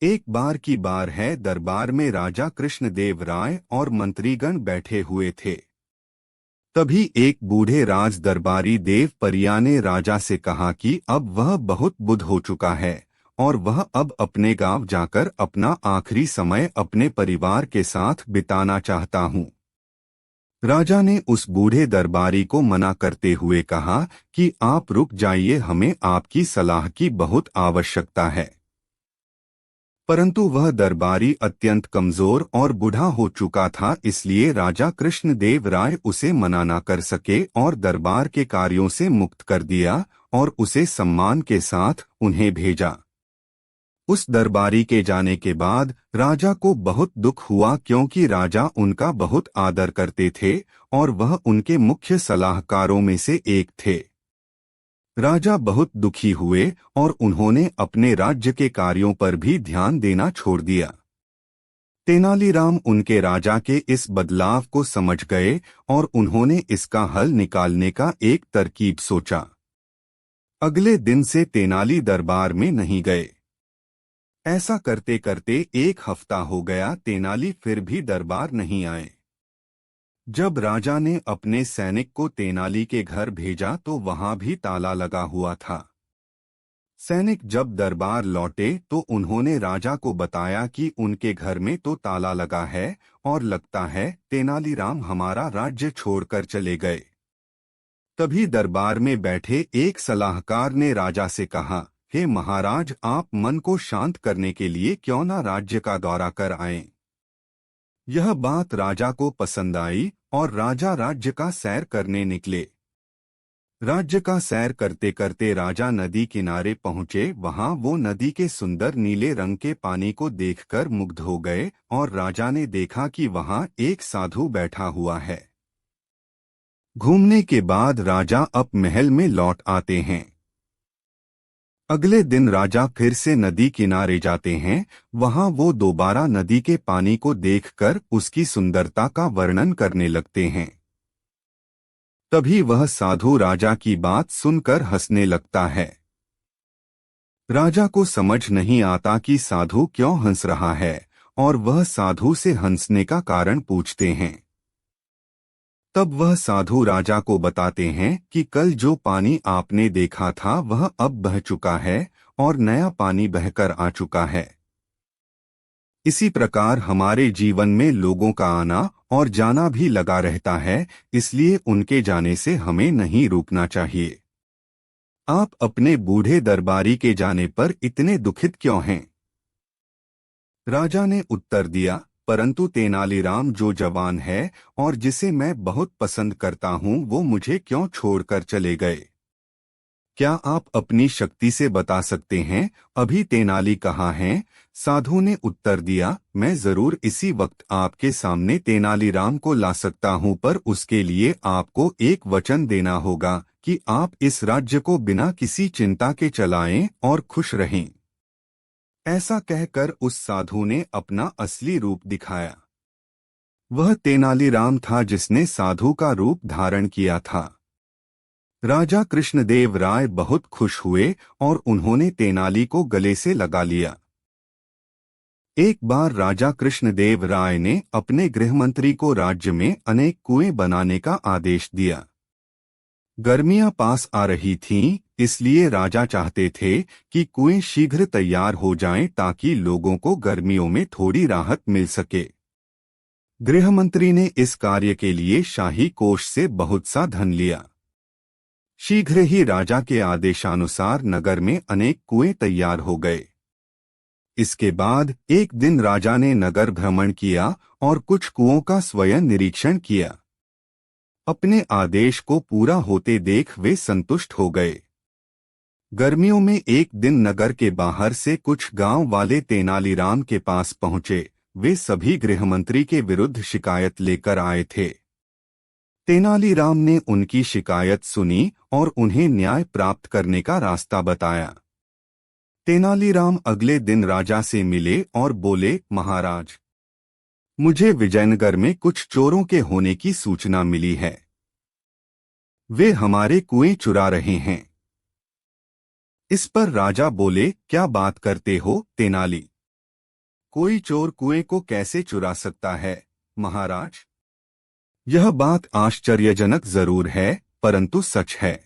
एक बार की बार है, दरबार में राजा कृष्णदेव राय और मंत्रीगण बैठे हुए थे। तभी एक बूढ़े राज दरबारी देव परिया ने राजा से कहा कि अब वह बहुत बुढ़ हो चुका है और वह अब अपने गांव जाकर अपना आखिरी समय अपने परिवार के साथ बिताना चाहता हूँ। राजा ने उस बूढ़े दरबारी को मना करते हुए कहा कि आप रुक जाइए, हमें आपकी सलाह की बहुत आवश्यकता है। परंतु वह दरबारी अत्यंत कमजोर और बूढ़ा हो चुका था, इसलिए राजा कृष्णदेव राय उसे मना न कर सके और दरबार के कार्यों से मुक्त कर दिया और उसे सम्मान के साथ उन्हें भेजा। उस दरबारी के जाने के बाद राजा को बहुत दुख हुआ, क्योंकि राजा उनका बहुत आदर करते थे और वह उनके मुख्य सलाहकारों में से एक थे। राजा बहुत दुखी हुए और उन्होंने अपने राज्य के कार्यों पर भी ध्यान देना छोड़ दिया। तेनालीराम उनके राजा के इस बदलाव को समझ गए और उन्होंने इसका हल निकालने का एक तरकीब सोचा। अगले दिन से तेनाली दरबार में नहीं गए। ऐसा करते करते एक हफ्ता हो गया, तेनाली फिर भी दरबार नहीं आए। जब राजा ने अपने सैनिक को तेनाली के घर भेजा तो वहां भी ताला लगा हुआ था। सैनिक जब दरबार लौटे तो उन्होंने राजा को बताया कि उनके घर में तो ताला लगा है और लगता है तेनालीराम हमारा राज्य छोड़कर चले गए। तभी दरबार में बैठे एक सलाहकार ने राजा से कहा, हे महाराज, आप मन को शांत करने के लिए क्यों न राज्य का दौरा कर आएं। यह बात राजा को पसंद आई और राजा राज्य का सैर करने निकले। राज्य का सैर करते करते राजा नदी किनारे पहुंचे। वहां वो नदी के सुंदर नीले रंग के पानी को देखकर मुग्ध हो गए और राजा ने देखा कि वहां एक साधु बैठा हुआ है। घूमने के बाद राजा अब महल में लौट आते हैं। अगले दिन राजा फिर से नदी किनारे जाते हैं। वहां वो दोबारा नदी के पानी को देखकर उसकी सुंदरता का वर्णन करने लगते हैं। तभी वह साधु राजा की बात सुनकर हंसने लगता है। राजा को समझ नहीं आता कि साधु क्यों हंस रहा है और वह साधु से हंसने का कारण पूछते हैं। तब वह साधु राजा को बताते हैं कि कल जो पानी आपने देखा था वह अब बह चुका है और नया पानी बहकर आ चुका है। इसी प्रकार हमारे जीवन में लोगों का आना और जाना भी लगा रहता है, इसलिए उनके जाने से हमें नहीं रुकना चाहिए। आप अपने बूढ़े दरबारी के जाने पर इतने दुखित क्यों हैं? राजा ने उत्तर दिया, परंतु तेनालीराम जो जवान है और जिसे मैं बहुत पसंद करता हूँ, वो मुझे क्यों छोड़कर चले गए? क्या आप अपनी शक्ति से बता सकते हैं अभी तेनाली कहाँ है? साधु ने उत्तर दिया, मैं जरूर इसी वक्त आपके सामने तेनालीराम को ला सकता हूँ, पर उसके लिए आपको एक वचन देना होगा कि आप इस राज्य को बिना किसी चिंता के चलाएं और खुश रहें। ऐसा कहकर उस साधु ने अपना असली रूप दिखाया। वह तेनालीराम था जिसने साधु का रूप धारण किया था। राजा कृष्णदेव राय बहुत खुश हुए और उन्होंने तेनाली को गले से लगा लिया। एक बार राजा कृष्णदेव राय ने अपने गृहमंत्री को राज्य में अनेक कुएं बनाने का आदेश दिया। गर्मियां पास आ रही थीं, इसलिए राजा चाहते थे कि कुएं शीघ्र तैयार हो जाएं ताकि लोगों को गर्मियों में थोड़ी राहत मिल सके। गृहमंत्री ने इस कार्य के लिए शाही कोष से बहुत सा धन लिया। शीघ्र ही राजा के आदेशानुसार नगर में अनेक कुएं तैयार हो गए। इसके बाद एक दिन राजा ने नगर भ्रमण किया और कुछ कुओं का स्वयं निरीक्षण किया। अपने आदेश को पूरा होते देख वे संतुष्ट हो गए। गर्मियों में एक दिन नगर के बाहर से कुछ गांव वाले तेनालीराम के पास पहुंचे। वे सभी गृहमंत्री के विरुद्ध शिकायत लेकर आए थे। तेनालीराम ने उनकी शिकायत सुनी और उन्हें न्याय प्राप्त करने का रास्ता बताया। तेनालीराम अगले दिन राजा से मिले और बोले, महाराज, मुझे विजयनगर में कुछ चोरों के होने की सूचना मिली है। वे हमारे कुएं चुरा रहे हैं। इस पर राजा बोले, क्या बात करते हो तेनाली? कोई चोर कुएं को कैसे चुरा सकता है, महाराज? यह बात आश्चर्यजनक जरूर है, परंतु सच है।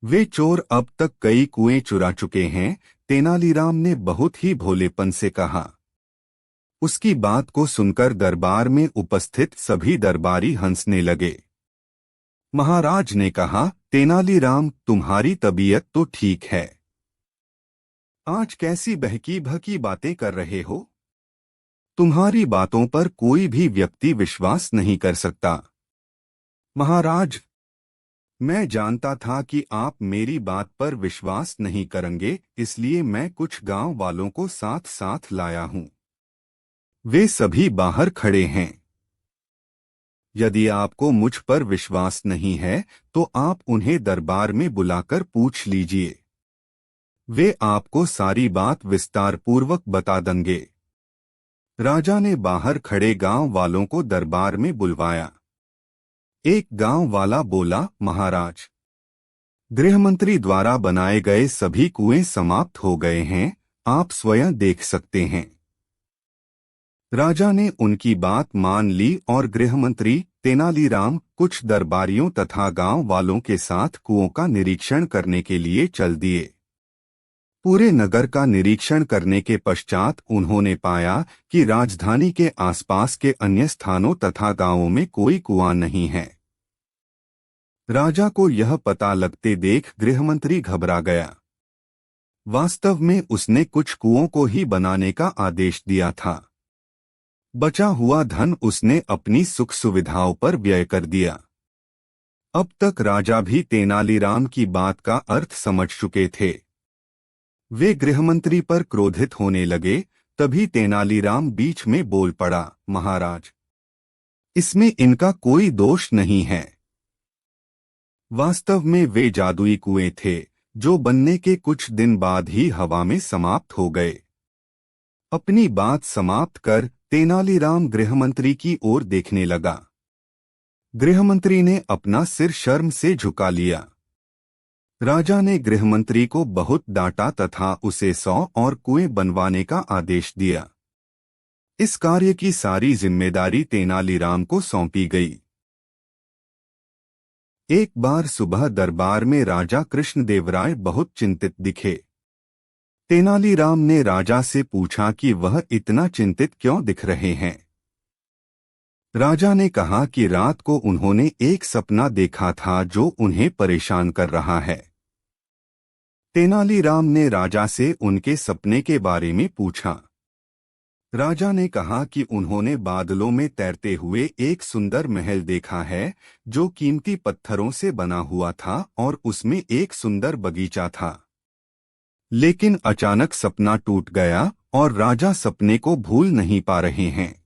वे चोर अब तक कई कुएं चुरा चुके हैं, तेनालीराम ने बहुत ही भोलेपन से कहा। उसकी बात को सुनकर दरबार में उपस्थित सभी दरबारी हंसने लगे। महाराज ने कहा, तेनालीराम, तुम्हारी तबीयत तो ठीक है। आज कैसी बहकी भकी बातें कर रहे हो? तुम्हारी बातों पर कोई भी व्यक्ति विश्वास नहीं कर सकता। महाराज, मैं जानता था कि आप मेरी बात पर विश्वास नहीं करेंगे, इसलिए मैं कुछ गांव वालों को साथ साथ लाया हूं। वे सभी बाहर खड़े हैं। यदि आपको मुझ पर विश्वास नहीं है तो आप उन्हें दरबार में बुलाकर पूछ लीजिए। वे आपको सारी बात विस्तार पूर्वक बता देंगे। राजा ने बाहर खड़े गांव वालों को दरबार में बुलवाया। एक गांव वाला बोला, महाराज, गृहमंत्री द्वारा बनाए गए सभी कुएं समाप्त हो गए हैं, आप स्वयं देख सकते हैं। राजा ने उनकी बात मान ली और गृहमंत्री तेनालीराम कुछ दरबारियों तथा गांव वालों के साथ कुओं का निरीक्षण करने के लिए चल दिए। पूरे नगर का निरीक्षण करने के पश्चात उन्होंने पाया कि राजधानी के आसपास के अन्य स्थानों तथा गांवों में कोई कुआं नहीं है। राजा को यह पता लगते देख गृहमंत्री घबरा गया। वास्तव में उसने कुछ कुओं को ही बनाने का आदेश दिया था। बचा हुआ धन उसने अपनी सुख सुविधाओं पर व्यय कर दिया। अब तक राजा भी तेनालीराम की बात का अर्थ समझ चुके थे। वे गृहमंत्री पर क्रोधित होने लगे। तभी तेनालीराम बीच में बोल पड़ा, महाराज, इसमें इनका कोई दोष नहीं है। वास्तव में वे जादुई कुएं थे, जो बनने के कुछ दिन बाद ही हवा में समाप्त हो गए। अपनी बात समाप्त कर तेनालीराम गृहमंत्री की ओर देखने लगा। गृहमंत्री ने अपना सिर शर्म से झुका लिया। राजा ने गृहमंत्री को बहुत डांटा तथा उसे 100 और कुएं बनवाने का आदेश दिया। इस कार्य की सारी जिम्मेदारी तेनालीराम को सौंपी गई। एक बार सुबह दरबार में राजा कृष्णदेवराय बहुत चिंतित दिखे। तेनालीराम ने राजा से पूछा कि वह इतना चिंतित क्यों दिख रहे हैं। राजा ने कहा कि रात को उन्होंने एक सपना देखा था जो उन्हें परेशान कर रहा है। तेनालीराम ने राजा से उनके सपने के बारे में पूछा। राजा ने कहा कि उन्होंने बादलों में तैरते हुए एक सुंदर महल देखा है, जो कीमती पत्थरों से बना हुआ था और उसमें एक सुंदर बगीचा था। लेकिन अचानक सपना टूट गया और राजा सपने को भूल नहीं पा रहे हैं।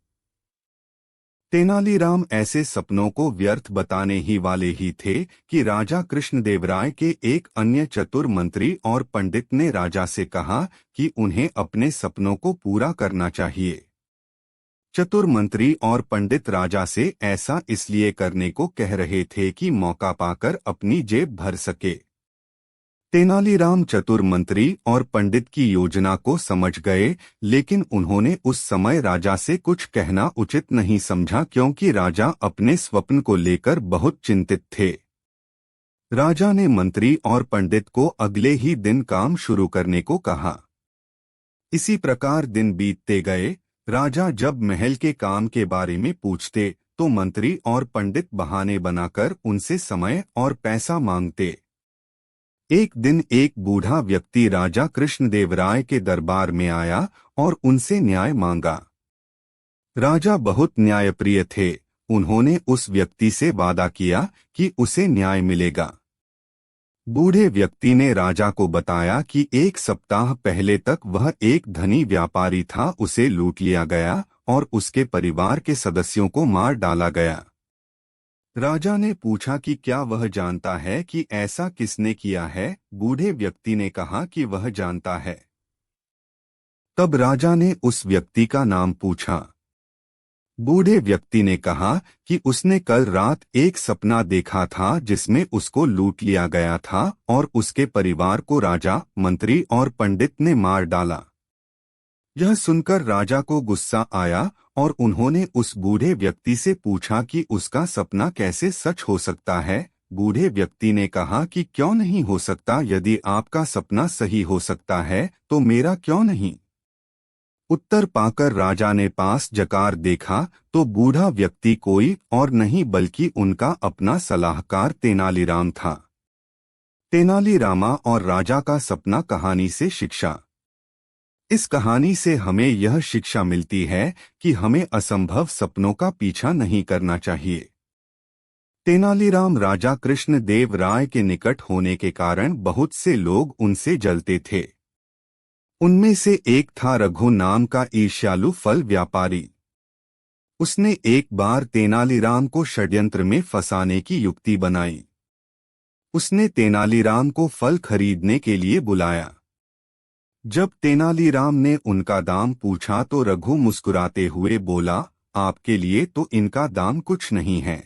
तेनालीराम ऐसे सपनों को व्यर्थ बताने ही वाले ही थे कि राजा कृष्णदेवराय के एक अन्य चतुर मंत्री और पंडित ने राजा से कहा कि उन्हें अपने सपनों को पूरा करना चाहिए। चतुर मंत्री और पंडित राजा से ऐसा इसलिए करने को कह रहे थे कि मौका पाकर अपनी जेब भर सके। तेनालीराम चतुर मंत्री और पंडित की योजना को समझ गए, लेकिन उन्होंने उस समय राजा से कुछ कहना उचित नहीं समझा, क्योंकि राजा अपने स्वप्न को लेकर बहुत चिंतित थे। राजा ने मंत्री और पंडित को अगले ही दिन काम शुरू करने को कहा। इसी प्रकार दिन बीतते गए। राजा जब महल के काम के बारे में पूछते तो मंत्री और पंडित बहाने बनाकर उनसे समय और पैसा मांगते। एक दिन एक बूढ़ा व्यक्ति राजा कृष्णदेवराय के दरबार में आया और उनसे न्याय मांगा। राजा बहुत न्यायप्रिय थे। उन्होंने उस व्यक्ति से वादा किया कि उसे न्याय मिलेगा। बूढ़े व्यक्ति ने राजा को बताया कि एक सप्ताह पहले तक वह एक धनी व्यापारी था, उसे लूट लिया गया और उसके परिवार के सदस्यों को मार डाला गया। राजा ने पूछा कि क्या वह जानता है कि ऐसा किसने किया है। बूढ़े व्यक्ति ने कहा कि वह जानता है। तब राजा ने उस व्यक्ति का नाम पूछा। बूढ़े व्यक्ति ने कहा कि उसने कल रात एक सपना देखा था जिसमें उसको लूट लिया गया था और उसके परिवार को राजा, मंत्री और पंडित ने मार डाला। यह सुनकर राजा को गुस्सा आया और उन्होंने उस बूढ़े व्यक्ति से पूछा कि उसका सपना कैसे सच हो सकता है। बूढ़े व्यक्ति ने कहा कि क्यों नहीं हो सकता, यदि आपका सपना सही हो सकता है तो मेरा क्यों नहीं। उत्तर पाकर राजा ने पास जाकर देखा तो बूढ़ा व्यक्ति कोई और नहीं बल्कि उनका अपना सलाहकार तेनालीराम था। तेनालीरामा और राजा का सपना कहानी से शिक्षा। इस कहानी से हमें यह शिक्षा मिलती है कि हमें असंभव सपनों का पीछा नहीं करना चाहिए। तेनालीराम राजा कृष्ण देव राय के निकट होने के कारण बहुत से लोग उनसे जलते थे। उनमें से एक था रघु नाम का ईर्ष्यालु फल व्यापारी। उसने एक बार तेनालीराम को षड्यंत्र में फंसाने की युक्ति बनाई। उसने तेनालीराम को फल खरीदने के लिए बुलाया। जब तेनालीराम ने उनका दाम पूछा तो रघु मुस्कुराते हुए बोला, आपके लिए तो इनका दाम कुछ नहीं है।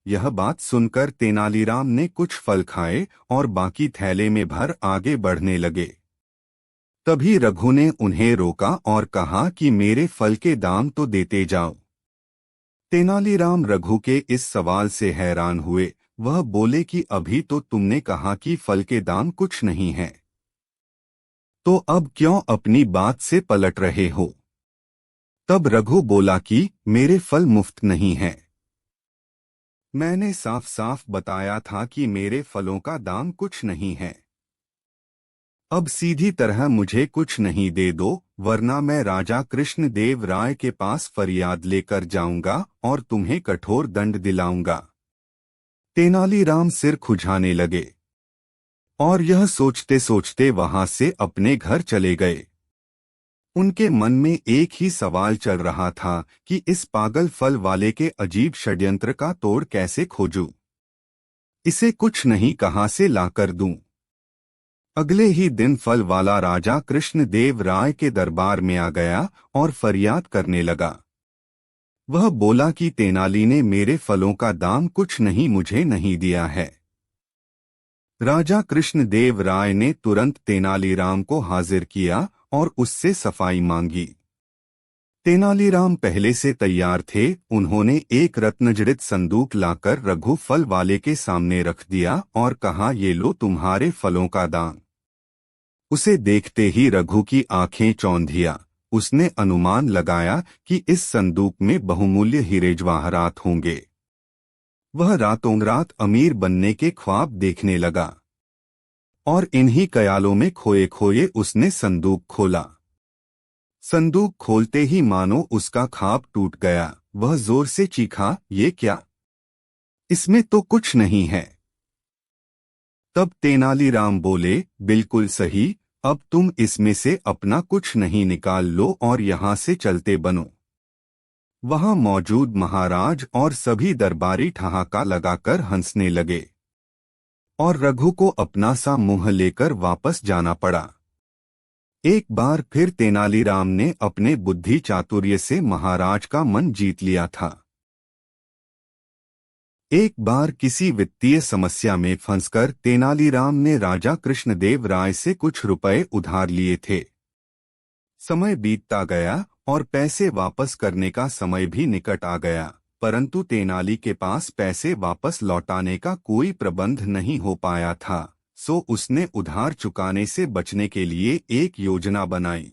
यह बात सुनकर तेनालीराम ने कुछ फल खाए और बाकी थैले में भर आगे बढ़ने लगे। तभी रघु ने उन्हें रोका और कहा कि मेरे फल के दाम तो देते जाओ। तेनालीराम रघु के इस सवाल से हैरान हुए। वह बोले कि अभी तो तुमने कहा कि फल के दाम कुछ नहीं है, तो अब क्यों अपनी बात से पलट रहे हो। तब रघु बोला कि मेरे फल मुफ्त नहीं हैं। मैंने साफ साफ बताया था कि मेरे फलों का दाम कुछ नहीं है। अब सीधी तरह मुझे कुछ नहीं दे दो, वरना मैं राजा कृष्ण देव राय के पास फरियाद लेकर जाऊंगा और तुम्हें कठोर दंड दिलाऊंगा। तेनालीराम सिर खुजाने लगे और यह सोचते सोचते वहां से अपने घर चले गए। उनके मन में एक ही सवाल चल रहा था कि इस पागल फल वाले के अजीब षड्यंत्र का तोड़ कैसे खोजूं। इसे कुछ नहीं कहां से लाकर दूं। अगले ही दिन फल वाला राजा कृष्ण देव राय के दरबार में आ गया और फरियाद करने लगा। वह बोला कि तेनाली ने मेरे फलों का दाम कुछ नहीं मुझे नहीं दिया है। राजा कृष्ण देव राय ने तुरंत तेनालीराम को हाजिर किया और उससे सफाई मांगी। तेनालीराम पहले से तैयार थे। उन्होंने एक रत्नजड़ित संदूक लाकर रघु फल वाले के सामने रख दिया और कहा, ये लो तुम्हारे फलों का दाम। उसे देखते ही रघु की आंखें चौंधिया। उसने अनुमान लगाया कि इस संदूक में बहुमूल्य हीरे जवाहरात होंगे। वह रातों रात अमीर बनने के ख्वाब देखने लगा और इन्हीं ख्यालों में खोए खोए उसने संदूक खोला। संदूक खोलते ही मानो उसका ख्वाब टूट गया। वह जोर से चीखा, ये क्या, इसमें तो कुछ नहीं है। तब तेनालीराम बोले, बिल्कुल सही, अब तुम इसमें से अपना कुछ नहीं निकाल लो और यहाँ से चलते बनो। वहां मौजूद महाराज और सभी दरबारी ठहाका लगाकर हंसने लगे और रघु को अपना सा मुंह लेकर वापस जाना पड़ा। एक बार फिर तेनालीराम ने अपने बुद्धि चातुर्य से महाराज का मन जीत लिया था। एक बार किसी वित्तीय समस्या में फंसकर तेनालीराम ने राजा कृष्णदेव राय से कुछ रुपए उधार लिए थे। समय बीतता गया और पैसे वापस करने का समय भी निकट आ गया, परंतु तेनाली के पास पैसे वापस लौटाने का कोई प्रबंध नहीं हो पाया था। सो उसने उधार चुकाने से बचने के लिए एक योजना बनाई।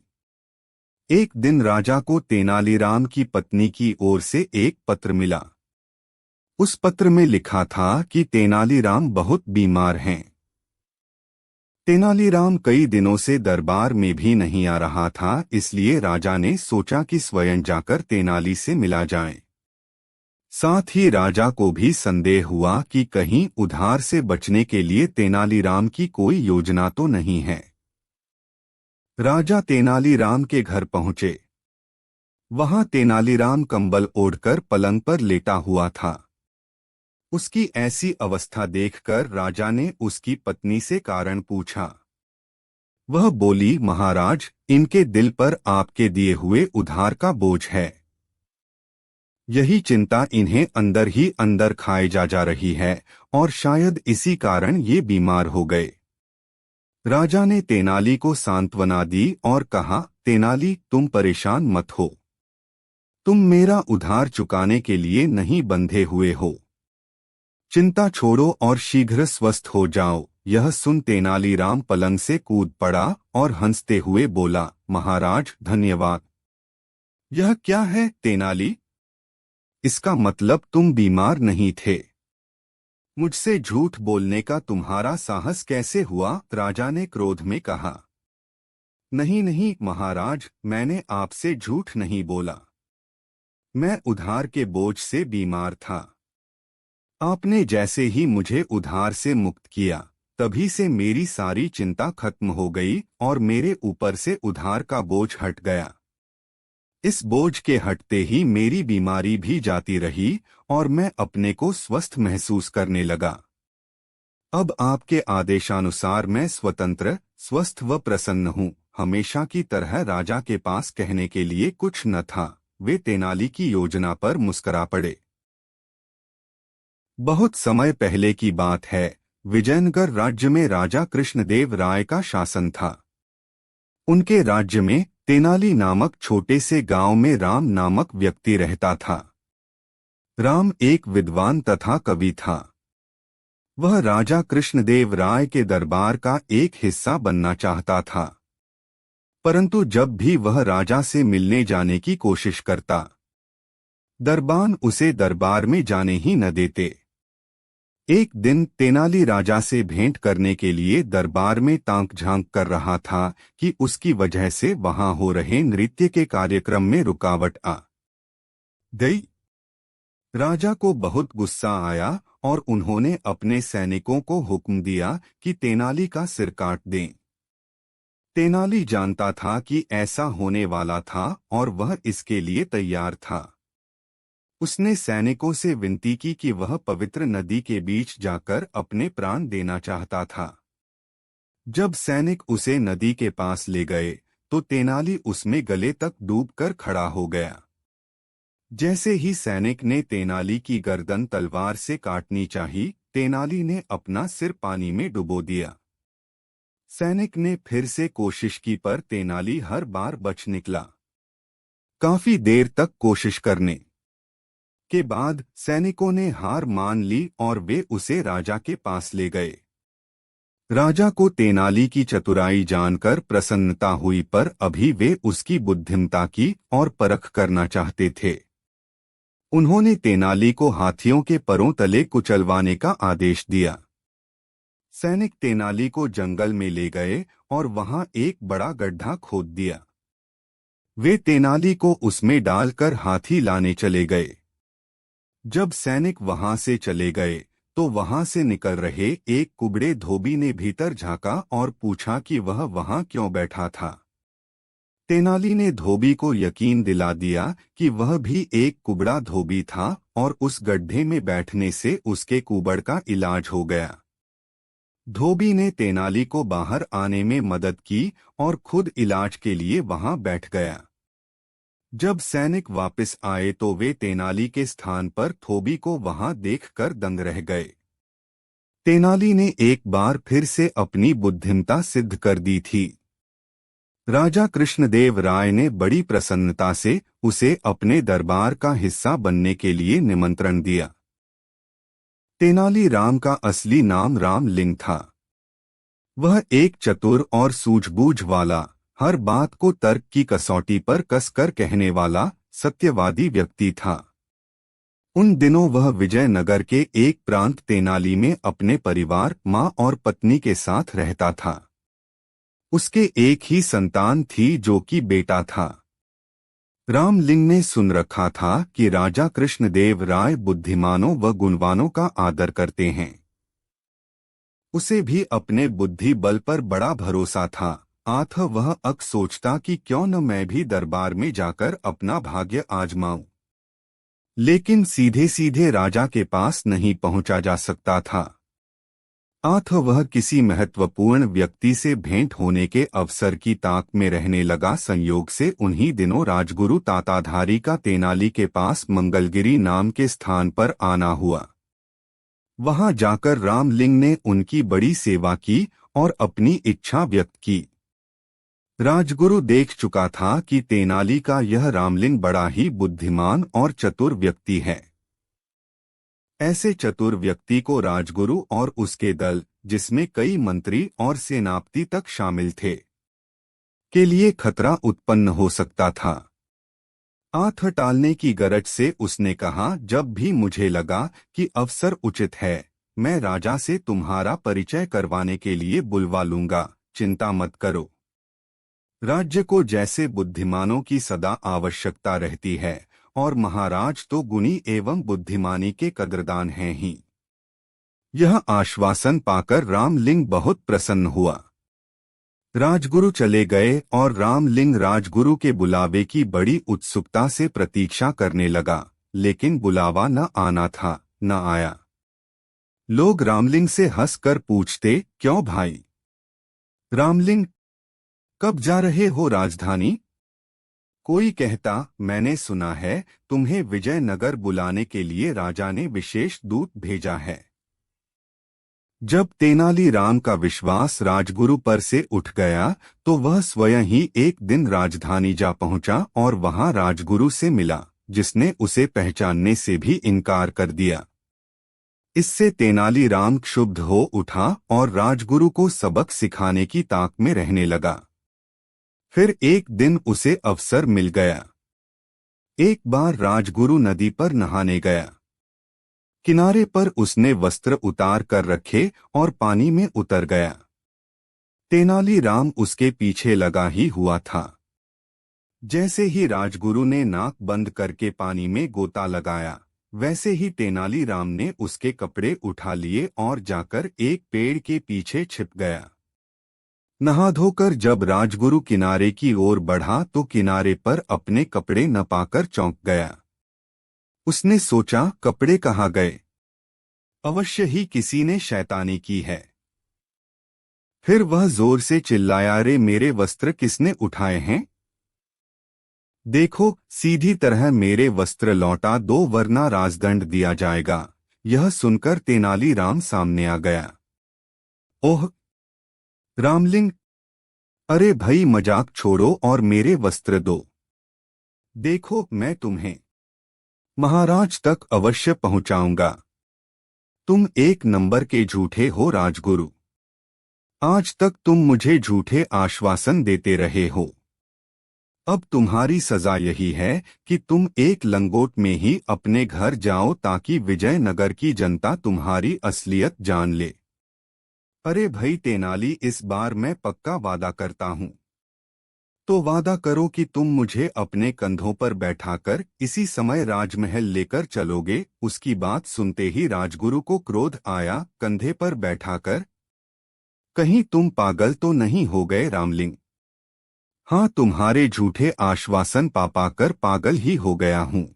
एक दिन राजा को तेनालीराम की पत्नी की ओर से एक पत्र मिला। उस पत्र में लिखा था कि तेनालीराम बहुत बीमार हैं। तेनालीराम कई दिनों से दरबार में भी नहीं आ रहा था, इसलिए राजा ने सोचा कि स्वयं जाकर तेनाली से मिला जाए। साथ ही राजा को भी संदेह हुआ कि कहीं उधार से बचने के लिए तेनालीराम की कोई योजना तो नहीं है। राजा तेनालीराम के घर पहुंचे। वहां तेनालीराम कंबल ओढ़कर पलंग पर लेटा हुआ था। उसकी ऐसी अवस्था देखकर राजा ने उसकी पत्नी से कारण पूछा। वह बोली, महाराज, इनके दिल पर आपके दिए हुए उधार का बोझ है। यही चिंता इन्हें अंदर ही अंदर खाए जा रही है और शायद इसी कारण ये बीमार हो गए। राजा ने तेनाली को सांत्वना दी और कहा, तेनाली, तुम परेशान मत हो। तुम मेरा उधार चुकाने के लिए नहीं बंधे हुए हो। चिंता छोड़ो और शीघ्र स्वस्थ हो जाओ। यह सुन तेनालीराम पलंग से कूद पड़ा और हंसते हुए बोला, महाराज धन्यवाद। यह क्या है तेनाली? इसका मतलब तुम बीमार नहीं थे। मुझसे झूठ बोलने का तुम्हारा साहस कैसे हुआ? राजा ने क्रोध में कहा। नहीं नहीं महाराज, मैंने आपसे झूठ नहीं बोला। मैं उधार के बोझ से बीमार था। आपने जैसे ही मुझे उधार से मुक्त किया, तभी से मेरी सारी चिंता खत्म हो गई और मेरे ऊपर से उधार का बोझ हट गया। इस बोझ के हटते ही मेरी बीमारी भी जाती रही और मैं अपने को स्वस्थ महसूस करने लगा। अब आपके आदेशानुसार मैं स्वतंत्र, स्वस्थ व प्रसन्न हूँ। हमेशा की तरह राजा के पास कहने के लिए कुछ न था। वे तेनाली की योजना पर मुस्करा पड़े। बहुत समय पहले की बात है। विजयनगर राज्य में राजा कृष्णदेव राय का शासन था। उनके राज्य में तेनाली नामक छोटे से गांव में राम नामक व्यक्ति रहता था। राम एक विद्वान तथा कवि था। वह राजा कृष्णदेव राय के दरबार का एक हिस्सा बनना चाहता था, परंतु जब भी वह राजा से मिलने जाने की कोशिश करता, दरबान उसे दरबार में जाने ही न देते। एक दिन तेनाली राजा से भेंट करने के लिए दरबार में ताक झांक कर रहा था कि उसकी वजह से वहां हो रहे नृत्य के कार्यक्रम में रुकावट आ गई। राजा को बहुत गुस्सा आया और उन्होंने अपने सैनिकों को हुक्म दिया कि तेनाली का सिर काट दें। तेनाली जानता था कि ऐसा होने वाला था और वह इसके लिए तैयार था। उसने सैनिकों से विनती की कि वह पवित्र नदी के बीच जाकर अपने प्राण देना चाहता था। जब सैनिक उसे नदी के पास ले गए तो तेनाली उसमें गले तक डूबकर खड़ा हो गया। जैसे ही सैनिक ने तेनाली की गर्दन तलवार से काटनी चाही, तेनाली ने अपना सिर पानी में डुबो दिया। सैनिक ने फिर से कोशिश की पर तेनाली हर बार बच निकला। काफी देर तक कोशिश करने के बाद सैनिकों ने हार मान ली और वे उसे राजा के पास ले गए। राजा को तेनाली की चतुराई जानकर प्रसन्नता हुई, पर अभी वे उसकी बुद्धिमत्ता की और परख करना चाहते थे। उन्होंने तेनाली को हाथियों के परों तले कुचलवाने का आदेश दिया। सैनिक तेनाली को जंगल में ले गए और वहां एक बड़ा गड्ढा खोद दिया। वे तेनाली को उसमें डालकर हाथी लाने चले गए। जब सैनिक वहां से चले गए तो वहां से निकल रहे एक कुबड़े धोबी ने भीतर झांका और पूछा कि वह वहां क्यों बैठा था। तेनाली ने धोबी को यकीन दिला दिया कि वह भी एक कुबड़ा धोबी था और उस गड्ढे में बैठने से उसके कुबड़ का इलाज हो गया। धोबी ने तेनाली को बाहर आने में मदद की और खुद इलाज के लिए वहां बैठ गया। जब सैनिक वापस आए तो वे तेनाली के स्थान पर धोबी को वहां देखकर दंग रह गए। तेनाली ने एक बार फिर से अपनी बुद्धिमत्ता सिद्ध कर दी थी। राजा कृष्णदेव राय ने बड़ी प्रसन्नता से उसे अपने दरबार का हिस्सा बनने के लिए निमंत्रण दिया। तेनाली राम का असली नाम रामलिंग था। वह एक चतुर और सूझबूझ वाला, हर बात को तर्क की कसौटी पर कसकर कहने वाला सत्यवादी व्यक्ति था। उन दिनों वह विजयनगर के एक प्रांत तेनाली में अपने परिवार, मां और पत्नी के साथ रहता था। उसके एक ही संतान थी जो कि बेटा था। रामलिंग ने सुन रखा था कि राजा कृष्णदेव राय बुद्धिमानों व गुणवानों का आदर करते हैं। उसे भी अपने बुद्धि बल पर बड़ा भरोसा था। अतः वह अक सोचता कि क्यों न मैं भी दरबार में जाकर अपना भाग्य आजमाऊं। लेकिन सीधे सीधे राजा के पास नहीं पहुंचा जा सकता था। अतः वह किसी महत्वपूर्ण व्यक्ति से भेंट होने के अवसर की ताक में रहने लगा। संयोग से उन्हीं दिनों राजगुरु ताताधारी का तेनाली के पास मंगलगिरी नाम के स्थान पर आना हुआ। वहां जाकर रामलिंग ने उनकी बड़ी सेवा की और अपनी इच्छा व्यक्त की। राजगुरु देख चुका था कि तेनाली का यह रामलिंग बड़ा ही बुद्धिमान और चतुर व्यक्ति है। ऐसे चतुर व्यक्ति को राजगुरु और उसके दल, जिसमें कई मंत्री और सेनापति तक शामिल थे, के लिए खतरा उत्पन्न हो सकता था। आंख टालने की गरज से उसने कहा, जब भी मुझे लगा कि अवसर उचित है, मैं राजा से तुम्हारा परिचय करवाने के लिए बुलवा लूंगा, चिंता मत करो। राज्य को जैसे बुद्धिमानों की सदा आवश्यकता रहती है, और महाराज तो गुणी एवं बुद्धिमानी के कदरदान हैं ही। यह आश्वासन पाकर रामलिंग बहुत प्रसन्न हुआ। राजगुरु चले गए और रामलिंग राजगुरु के बुलावे की बड़ी उत्सुकता से प्रतीक्षा करने लगा, लेकिन बुलावा न आना था, न आया। लोग रामलिंग से हंसकर पूछते, क्यों भाई? रामलिंग, कब जा रहे हो राजधानी? कोई कहता, मैंने सुना है तुम्हें विजयनगर बुलाने के लिए राजा ने विशेष दूत भेजा है। जब तेनालीराम का विश्वास राजगुरु पर से उठ गया तो वह स्वयं ही एक दिन राजधानी जा पहुंचा और वहां राजगुरु से मिला, जिसने उसे पहचानने से भी इनकार कर दिया। इससे तेनालीराम क्षुब्ध हो उठा और राजगुरु को सबक सिखाने की ताक में रहने लगा। फिर एक दिन उसे अवसर मिल गया। एक बार राजगुरु नदी पर नहाने गया। किनारे पर उसने वस्त्र उतार कर रखे और पानी में उतर गया। तेनालीराम उसके पीछे लगा ही हुआ था। जैसे ही राजगुरु ने नाक बंद करके पानी में गोता लगाया, वैसे ही तेनालीराम ने उसके कपड़े उठा लिए और जाकर एक पेड़ के पीछे छिप गया। नहा धोकर जब राजगुरु किनारे की ओर बढ़ा तो किनारे पर अपने कपड़े न पाकर चौंक गया। उसने सोचा, कपड़े कहाँ गए? अवश्य ही किसी ने शैतानी की है। फिर वह जोर से चिल्लाया, रे मेरे वस्त्र किसने उठाए हैं? देखो, सीधी तरह मेरे वस्त्र लौटा दो वरना राजदंड दिया जाएगा। यह सुनकर तेनालीराम सामने आ गया। ओह रामलिंग, अरे भाई मजाक छोड़ो और मेरे वस्त्र दो। देखो, मैं तुम्हें महाराज तक अवश्य पहुंचाऊंगा। तुम एक नंबर के झूठे हो राजगुरु। आज तक तुम मुझे झूठे आश्वासन देते रहे हो। अब तुम्हारी सजा यही है कि तुम एक लंगोट में ही अपने घर जाओ ताकि विजयनगर की जनता तुम्हारी असलियत जान ले। अरे भाई तेनाली, इस बार मैं पक्का वादा करता हूँ। तो वादा करो कि तुम मुझे अपने कंधों पर बैठाकर इसी समय राजमहल लेकर चलोगे। उसकी बात सुनते ही राजगुरु को क्रोध आया। कंधे पर बैठाकर? कहीं तुम पागल तो नहीं हो गए रामलिंग? हाँ, तुम्हारे झूठे आश्वासन पा पाकर पागल ही हो गया हूँ।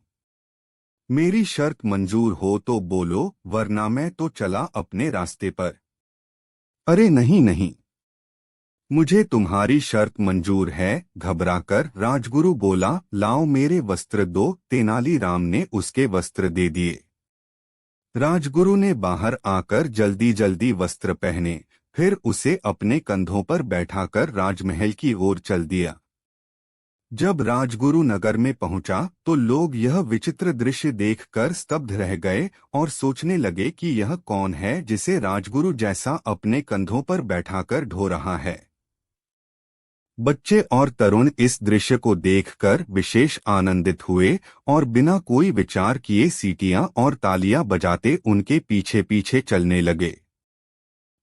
मेरी शर्त मंजूर हो तो बोलो, वरना मैं तो चला अपने रास्ते पर। अरे नहीं नहीं, मुझे तुम्हारी शर्त मंजूर है। घबराकर राजगुरु बोला, लाओ मेरे वस्त्र दो। तेनालीराम ने उसके वस्त्र दे दिए। राजगुरु ने बाहर आकर जल्दी जल्दी वस्त्र पहने, फिर उसे अपने कंधों पर बैठाकर राजमहल की ओर चल दिया। जब राजगुरु नगर में पहुंचा तो लोग यह विचित्र दृश्य देखकर स्तब्ध रह गए और सोचने लगे कि यह कौन है जिसे राजगुरु जैसा अपने कंधों पर बैठाकर ढो रहा है। बच्चे और तरुण इस दृश्य को देखकर विशेष आनंदित हुए और बिना कोई विचार किए सीटियां और तालियां बजाते उनके पीछे पीछे चलने लगे।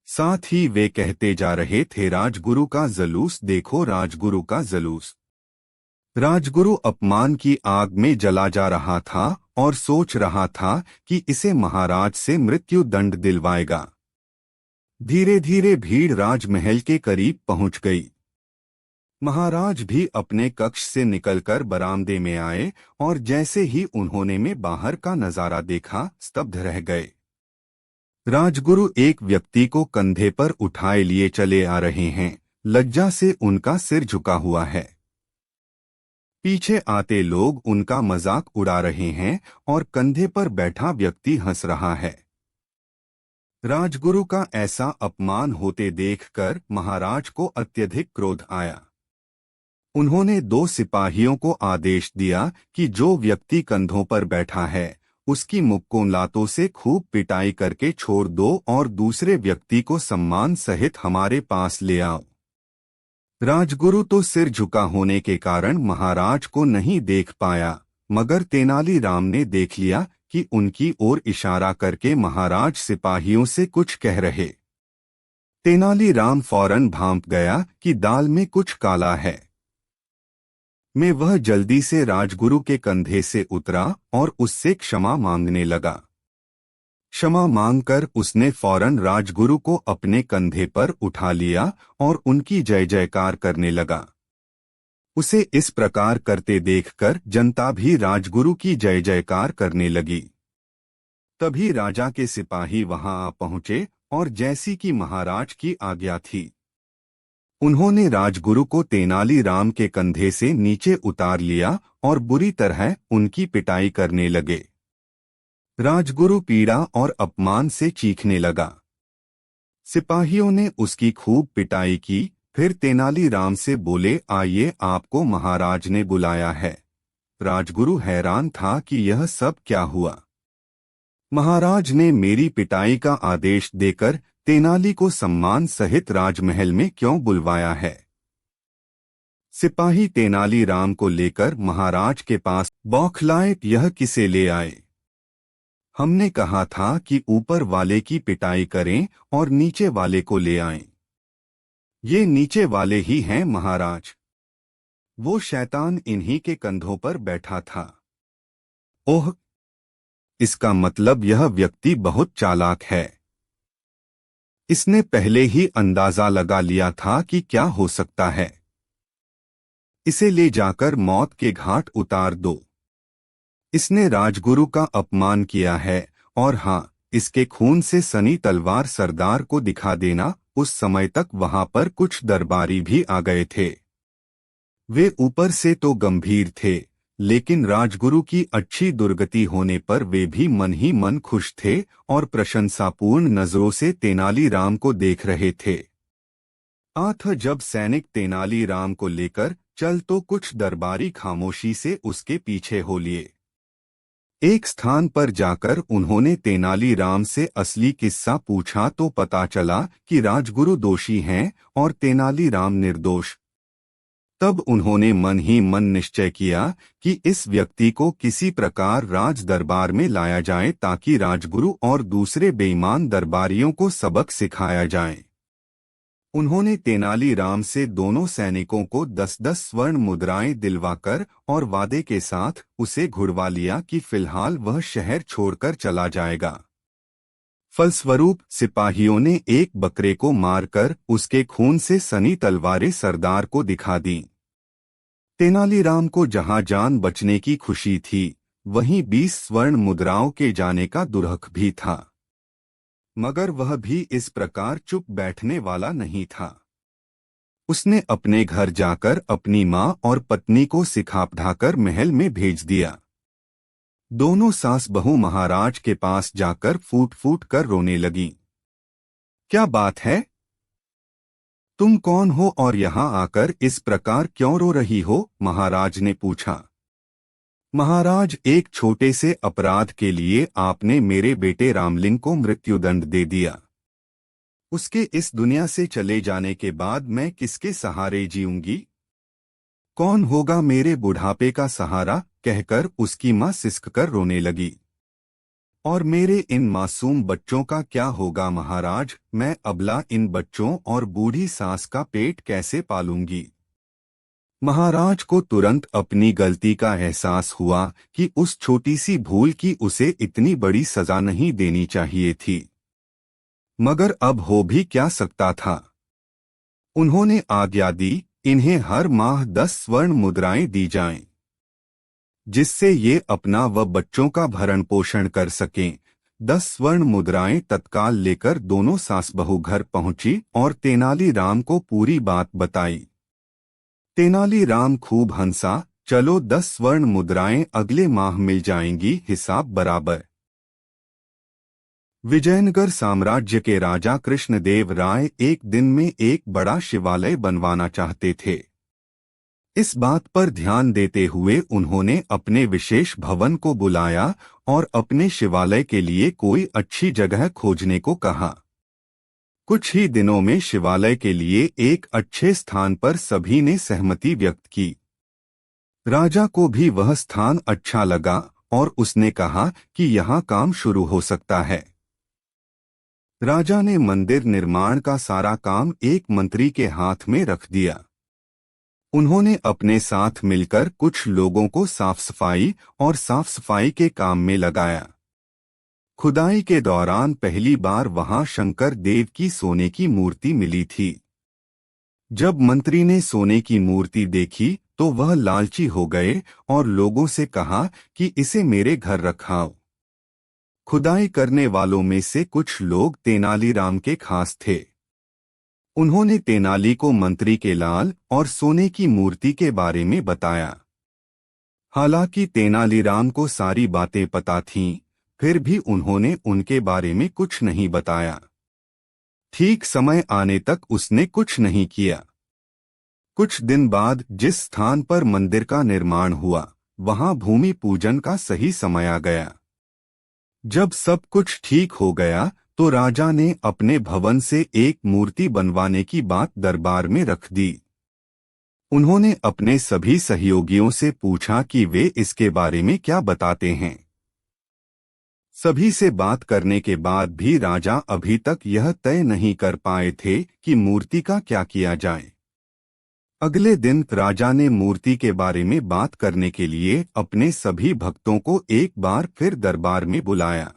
साथ ही वे कहते जा रहे थे, राजगुरु का जलूस देखो, राजगुरु का जलूस। राजगुरु अपमान की आग में जला जा रहा था और सोच रहा था कि इसे महाराज से मृत्यु दंड दिलवाएगा। धीरे धीरे भीड़ राजमहल के करीब पहुंच गई। महाराज भी अपने कक्ष से निकलकर बरामदे में आए और जैसे ही उन्होंने में बाहर का नजारा देखा, स्तब्ध रह गए। राजगुरु एक व्यक्ति को कंधे पर उठाए लिए चले आ रहे हैं। लज्जा से उनका सिर झुका हुआ है। पीछे आते लोग उनका मजाक उड़ा रहे हैं और कंधे पर बैठा व्यक्ति हंस रहा है। राजगुरु का ऐसा अपमान होते देखकर महाराज को अत्यधिक क्रोध आया। उन्होंने 2 सिपाहियों को आदेश दिया कि जो व्यक्ति कंधों पर बैठा है उसकी मुक्कों लातों से खूब पिटाई करके छोड़ दो और दूसरे व्यक्ति को सम्मान सहित हमारे पास ले आओ। राजगुरु तो सिर झुका होने के कारण महाराज को नहीं देख पाया, मगर तेनालीराम ने देख लिया कि उनकी ओर इशारा करके महाराज सिपाहियों से कुछ कह रहे। तेनालीराम फौरन भांप गया कि दाल में कुछ काला है। मैं वह जल्दी से राजगुरु के कंधे से उतरा और उससे क्षमा मांगने लगा। क्षमा मांगकर उसने फौरन राजगुरु को अपने कंधे पर उठा लिया और उनकी जय जयकार करने लगा। उसे इस प्रकार करते देखकर जनता भी राजगुरु की जय जयकार करने लगी। तभी राजा के सिपाही वहां आ पहुंचे और जैसी कि महाराज की आज्ञा थी उन्होंने राजगुरु को तेनालीराम के कंधे से नीचे उतार लिया और बुरी तरह उनकी पिटाई करने लगे। राजगुरु पीड़ा और अपमान से चीखने लगा। सिपाहियों ने उसकी खूब पिटाई की। फिर तेनालीराम से बोले, आइए, आपको महाराज ने बुलाया है। राजगुरु हैरान था कि यह सब क्या हुआ। महाराज ने मेरी पिटाई का आदेश देकर तेनाली को सम्मान सहित राजमहल में क्यों बुलवाया है। सिपाही तेनालीराम को लेकर महाराज के पास बौखलाए, यह किसे ले आए? हमने कहा था कि ऊपर वाले की पिटाई करें और नीचे वाले को ले आएं। ये नीचे वाले ही हैं महाराज। वो शैतान इन्हीं के कंधों पर बैठा था। ओह, इसका मतलब यह व्यक्ति बहुत चालाक है। इसने पहले ही अंदाजा लगा लिया था कि क्या हो सकता है। इसे ले जाकर मौत के घाट उतार दो। इसने राजगुरु का अपमान किया है और हाँ, इसके खून से सनी तलवार सरदार को दिखा देना। उस समय तक वहां पर कुछ दरबारी भी आ गए थे। वे ऊपर से तो गंभीर थे, लेकिन राजगुरु की अच्छी दुर्गति होने पर वे भी मन ही मन खुश थे और प्रशंसापूर्ण नजरों से तेनालीराम को देख रहे थे। जब सैनिक तेनालीराम को लेकर चल तो कुछ दरबारी खामोशी से उसके पीछे हो लिए। एक स्थान पर जाकर उन्होंने तेनालीराम से असली किस्सा पूछा तो पता चला कि राजगुरु दोषी हैं और तेनालीराम निर्दोष। तब उन्होंने मन ही मन निश्चय किया कि इस व्यक्ति को किसी प्रकार राज दरबार में लाया जाए ताकि राजगुरु और दूसरे बेईमान दरबारियों को सबक सिखाया जाए। उन्होंने तेनालीराम से दोनों सैनिकों को 10-10 स्वर्ण मुद्राएं दिलवाकर और वादे के साथ उसे घुड़वा लिया कि फिलहाल वह शहर छोड़कर चला जाएगा। फलस्वरूप सिपाहियों ने एक बकरे को मारकर उसके खून से सनी तलवारें सरदार को दिखा दी। तेनालीराम को जहां जान बचने की खुशी थी, वहीं 20 स्वर्ण मुद्राओं के जाने का दुरख भी था। मगर वह भी इस प्रकार चुप बैठने वाला नहीं था। उसने अपने घर जाकर अपनी मां और पत्नी को सिखापढ़ाकर महल में भेज दिया। दोनों सास बहू महाराज के पास जाकर फूट फूट कर रोने लगी। क्या बात है? तुम कौन हो और यहाँ आकर इस प्रकार क्यों रो रही हो? महाराज ने पूछा। महाराज, एक छोटे से अपराध के लिए आपने मेरे बेटे रामलिंग को मृत्युदंड दे दिया। उसके इस दुनिया से चले जाने के बाद मैं किसके सहारे जीऊंगी? कौन होगा मेरे बुढ़ापे का सहारा? कहकर उसकी मां सिसक कर रोने लगी। और मेरे इन मासूम बच्चों का क्या होगा महाराज? मैं अबला इन बच्चों और बूढ़ी सास का पेट कैसे पालूंगी? महाराज को तुरंत अपनी गलती का एहसास हुआ कि उस छोटी सी भूल की उसे इतनी बड़ी सजा नहीं देनी चाहिए थी, मगर अब हो भी क्या सकता था। उन्होंने आज्ञा दी, इन्हें हर माह 10 स्वर्ण मुद्राएं दी जाएं, जिससे ये अपना व बच्चों का भरण पोषण कर सकें। 10 स्वर्ण मुद्राएं तत्काल लेकर दोनों सास बहू घर पहुंची और तेनालीराम को पूरी बात बताई। तेनालीराम खूब हंसा। चलो, 10 स्वर्ण मुद्राएं अगले माह मिल जाएंगी, हिसाब बराबर। विजयनगर साम्राज्य के राजा कृष्णदेव राय एक दिन में एक बड़ा शिवालय बनवाना चाहते थे। इस बात पर ध्यान देते हुए उन्होंने अपने विशेष भवन को बुलाया और अपने शिवालय के लिए कोई अच्छी जगह खोजने को कहा। कुछ ही दिनों में शिवालय के लिए एक अच्छे स्थान पर सभी ने सहमति व्यक्त की। राजा को भी वह स्थान अच्छा लगा और उसने कहा कि यहाँ काम शुरू हो सकता है। राजा ने मंदिर निर्माण का सारा काम एक मंत्री के हाथ में रख दिया। उन्होंने अपने साथ मिलकर कुछ लोगों को साफ सफाई और साफ सफाई के काम में लगाया। खुदाई के दौरान पहली बार वहां शंकर देव की सोने की मूर्ति मिली थी। जब मंत्री ने सोने की मूर्ति देखी तो वह लालची हो गए और लोगों से कहा कि इसे मेरे घर रखाओ। खुदाई करने वालों में से कुछ लोग तेनालीराम के खास थे। उन्होंने तेनाली को मंत्री के लाल और सोने की मूर्ति के बारे में बताया। हालांकि तेनालीराम को सारी बातें पता थीं, फिर भी उन्होंने उनके बारे में कुछ नहीं बताया। ठीक समय आने तक उसने कुछ नहीं किया। कुछ दिन बाद जिस स्थान पर मंदिर का निर्माण हुआ, वहां भूमि पूजन का सही समय आ गया। जब सब कुछ ठीक हो गया तो राजा ने अपने भवन से एक मूर्ति बनवाने की बात दरबार में रख दी। उन्होंने अपने सभी सहयोगियों से पूछा कि वे इसके बारे में क्या बताते हैं। सभी से बात करने के बाद भी राजा अभी तक यह तय नहीं कर पाए थे कि मूर्ति का क्या किया जाए। अगले दिन राजा ने मूर्ति के बारे में बात करने के लिए अपने सभी भक्तों को एक बार फिर दरबार में बुलाया।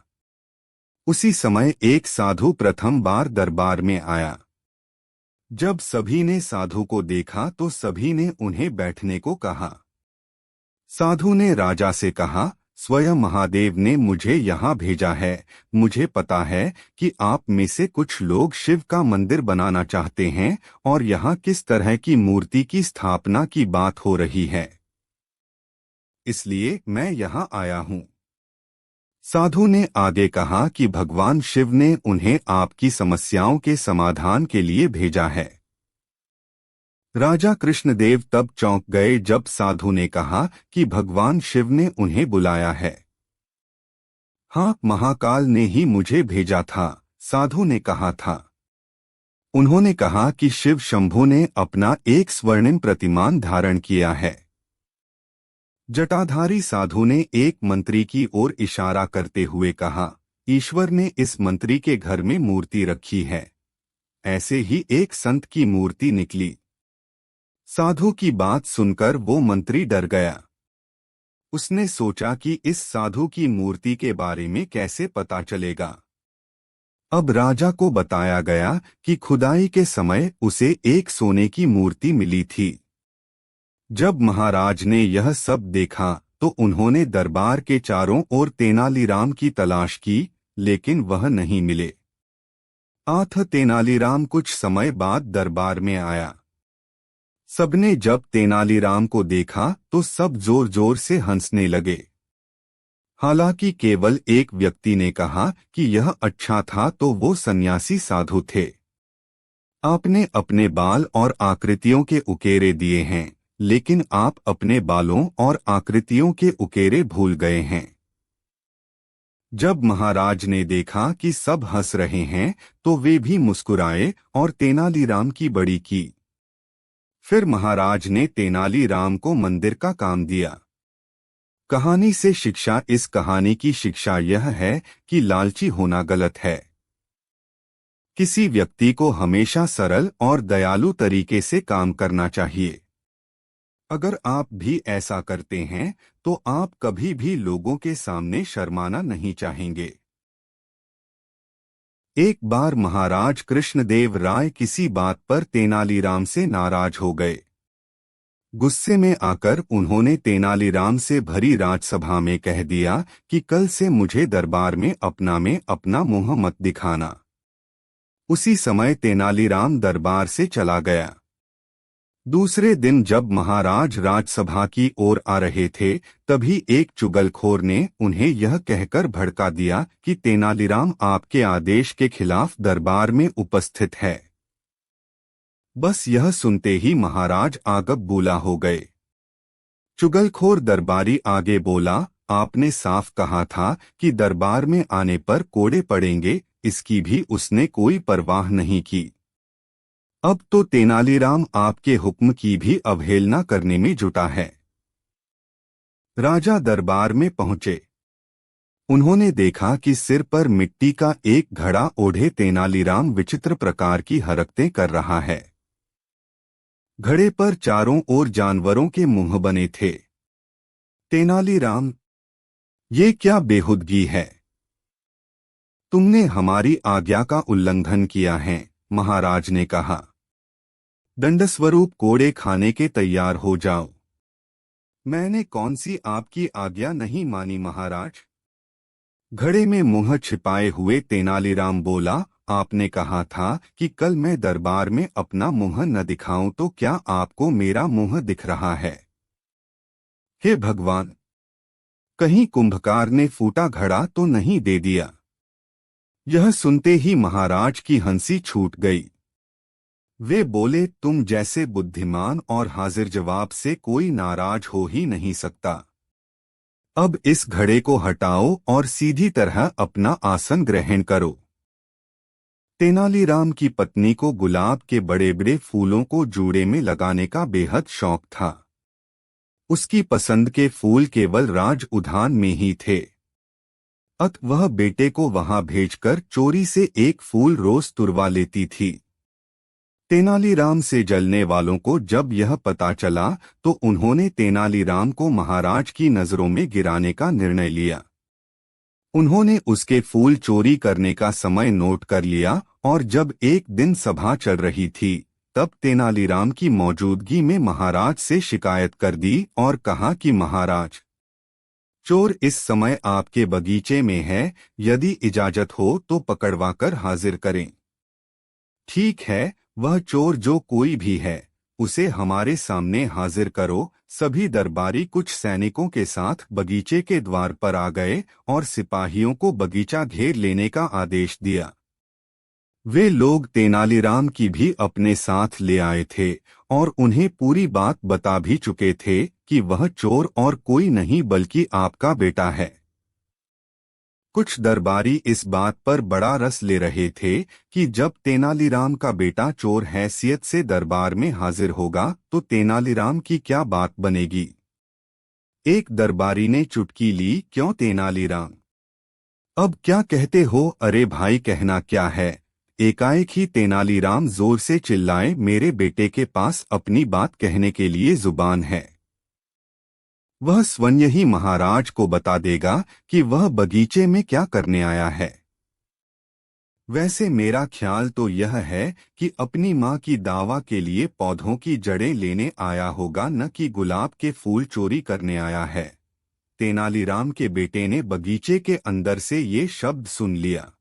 उसी समय एक साधु प्रथम बार दरबार में आया। जब सभी ने साधु को देखा तो सभी ने उन्हें बैठने को कहा। साधु ने राजा से कहा, स्वयं महादेव ने मुझे यहाँ भेजा है। मुझे पता है कि आप में से कुछ लोग शिव का मंदिर बनाना चाहते हैं और यहाँ किस तरह की मूर्ति की स्थापना की बात हो रही है, इसलिए मैं यहाँ आया हूँ। साधु ने आगे कहा कि भगवान शिव ने उन्हें आपकी समस्याओं के समाधान के लिए भेजा है। राजा कृष्णदेव तब चौंक गए जब साधु ने कहा कि भगवान शिव ने उन्हें बुलाया है। हाँ, महाकाल ने ही मुझे भेजा था, साधु ने कहा था। उन्होंने कहा कि शिव शंभु ने अपना एक स्वर्णिम प्रतिमान धारण किया है। जटाधारी साधु ने एक मंत्री की ओर इशारा करते हुए कहा, ईश्वर ने इस मंत्री के घर में मूर्ति रखी है। ऐसे ही एक संत की मूर्ति निकली। साधु की बात सुनकर वो मंत्री डर गया। उसने सोचा कि इस साधु की मूर्ति के बारे में कैसे पता चलेगा। अब राजा को बताया गया कि खुदाई के समय उसे एक सोने की मूर्ति मिली थी। जब महाराज ने यह सब देखा तो उन्होंने दरबार के चारों ओर तेनालीराम की तलाश की, लेकिन वह नहीं मिले। तेनालीराम कुछ समय बाद दरबार में आया। सबने जब तेनालीराम को देखा तो सब जोर जोर से हंसने लगे। हालांकि केवल एक व्यक्ति ने कहा कि यह अच्छा था तो वो सन्यासी साधु थे। आपने अपने बाल और आकृतियों के उकेरे दिए हैं, लेकिन आप अपने बालों और आकृतियों के उकेरे भूल गए हैं। जब महाराज ने देखा कि सब हंस रहे हैं तो वे भी मुस्कुराए और तेनालीराम की बड़ी की। फिर महाराज ने तेनालीराम को मंदिर का काम दिया। कहानी से शिक्षा। इस कहानी की शिक्षा यह है कि लालची होना गलत है। किसी व्यक्ति को हमेशा सरल और दयालु तरीके से काम करना चाहिए। अगर आप भी ऐसा करते हैं तो आप कभी भी लोगों के सामने शर्माना नहीं चाहेंगे। एक बार महाराज कृष्णदेव राय किसी बात पर तेनालीराम से नाराज हो गए। गुस्से में आकर उन्होंने तेनालीराम से भरी राजसभा में कह दिया कि कल से मुझे दरबार में अपना मुंह मत दिखाना। उसी समय तेनालीराम दरबार से चला गया। दूसरे दिन जब महाराज राजसभा की ओर आ रहे थे, तभी एक चुगलखोर ने उन्हें यह कहकर भड़का दिया कि तेनालीराम आपके आदेश के खिलाफ दरबार में उपस्थित है। बस यह सुनते ही महाराज आगब बूला हो गए। चुगलखोर दरबारी आगे बोला, आपने साफ कहा था कि दरबार में आने पर कोड़े पड़ेंगे, इसकी भी उसने कोई परवाह नहीं की। अब तो तेनालीराम आपके हुक्म की भी अवहेलना करने में जुटा है। राजा दरबार में पहुंचे। उन्होंने देखा कि सिर पर मिट्टी का एक घड़ा ओढ़े तेनालीराम विचित्र प्रकार की हरकतें कर रहा है। घड़े पर चारों ओर जानवरों के मुंह बने थे। तेनालीराम, ये क्या बेहुदगी है? तुमने हमारी आज्ञा का उल्लंघन किया है, महाराज ने कहा। दंडस्वरूप कोड़े खाने के तैयार हो जाओ। मैंने कौन सी आपकी आज्ञा नहीं मानी महाराज? घड़े में मुंह छिपाए हुए तेनालीराम बोला, आपने कहा था कि कल मैं दरबार में अपना मुंह न दिखाऊं, तो क्या आपको मेरा मुंह दिख रहा है? हे भगवान, कहीं कुंभकार ने फूटा घड़ा तो नहीं दे दिया? यह सुनते ही महाराज की हंसी छूट गई। वे बोले, तुम जैसे बुद्धिमान और हाजिर जवाब से कोई नाराज हो ही नहीं सकता। अब इस घड़े को हटाओ और सीधी तरह अपना आसन ग्रहण करो। तेनालीराम की पत्नी को गुलाब के बड़े बड़े फूलों को जूड़े में लगाने का बेहद शौक था। उसकी पसंद के फूल केवल राज उद्यान में ही थे। अत वह बेटे को वहां भेजकर चोरी से एक फूल रोज तुड़वा लेती थी। तेनालीराम से जलने वालों को जब यह पता चला तो उन्होंने तेनालीराम को महाराज की नजरों में गिराने का निर्णय लिया। उन्होंने उसके फूल चोरी करने का समय नोट कर लिया और जब एक दिन सभा चल रही थी, तब तेनालीराम की मौजूदगी में महाराज से शिकायत कर दी और कहा कि महाराज, चोर इस समय आपके बगीचे में है, यदि इजाजत हो तो पकड़वाकर हाजिर करें। ठीक है, वह चोर जो कोई भी है, उसे हमारे सामने हाजिर करो। सभी दरबारी कुछ सैनिकों के साथ बगीचे के द्वार पर आ गए और सिपाहियों को बगीचा घेर लेने का आदेश दिया। वे लोग तेनालीराम की भी अपने साथ ले आए थे और उन्हें पूरी बात बता भी चुके थे कि वह चोर और कोई नहीं बल्कि आपका बेटा है। कुछ दरबारी इस बात पर बड़ा रस ले रहे थे कि जब तेनालीराम का बेटा चोर हैसियत से दरबार में हाजिर होगा तो तेनालीराम की क्या बात बनेगी। एक दरबारी ने चुटकी ली, क्यों तेनालीराम, अब क्या कहते हो? अरे भाई, कहना क्या है? एकाएक ही तेनालीराम जोर से चिल्लाए, मेरे बेटे के पास अपनी बात कहने के लिए जुबान है। वह स्वयं ही महाराज को बता देगा कि वह बगीचे में क्या करने आया है। वैसे मेरा ख्याल तो यह है कि अपनी माँ की दावा के लिए पौधों की जड़ें लेने आया होगा, न कि गुलाब के फूल चोरी करने आया है। तेनालीराम के बेटे ने बगीचे के अंदर से ये शब्द सुन लिया।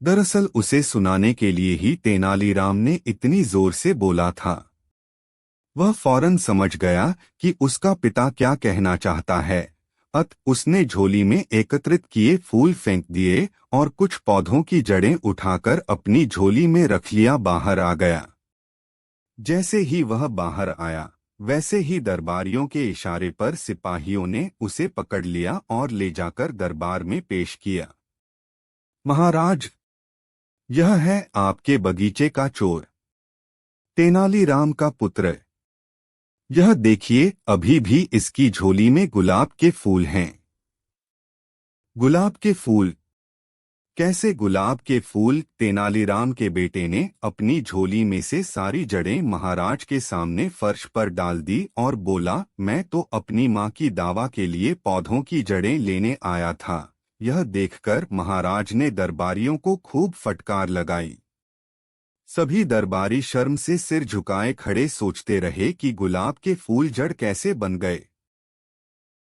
दरअसल उसे सुनाने के लिए ही तेनालीराम ने इतनी जोर से बोला था। वह फौरन समझ गया कि उसका पिता क्या कहना चाहता है। अत उसने झोली में एकत्रित किए फूल फेंक दिए और कुछ पौधों की जड़ें उठाकर अपनी झोली में रख लिया, बाहर आ गया। जैसे ही वह बाहर आया, वैसे ही दरबारियों के इशारे पर सिपाहियों ने उसे पकड़ लिया और ले जाकर दरबार में पेश किया। महाराज, यह है आपके बगीचे का चोर, तेनालीराम का पुत्र। यह देखिए, अभी भी इसकी झोली में गुलाब के फूल हैं। गुलाब के फूल? कैसे गुलाब के फूल? तेनालीराम के बेटे ने अपनी झोली में से सारी जड़ें महाराज के सामने फर्श पर डाल दी और बोला, मैं तो अपनी माँ की दावा के लिए पौधों की जड़ें लेने आया था। यह देखकर महाराज ने दरबारियों को खूब फटकार लगाई। सभी दरबारी शर्म से सिर झुकाए खड़े सोचते रहे कि गुलाब के फूल जड़ कैसे बन गए।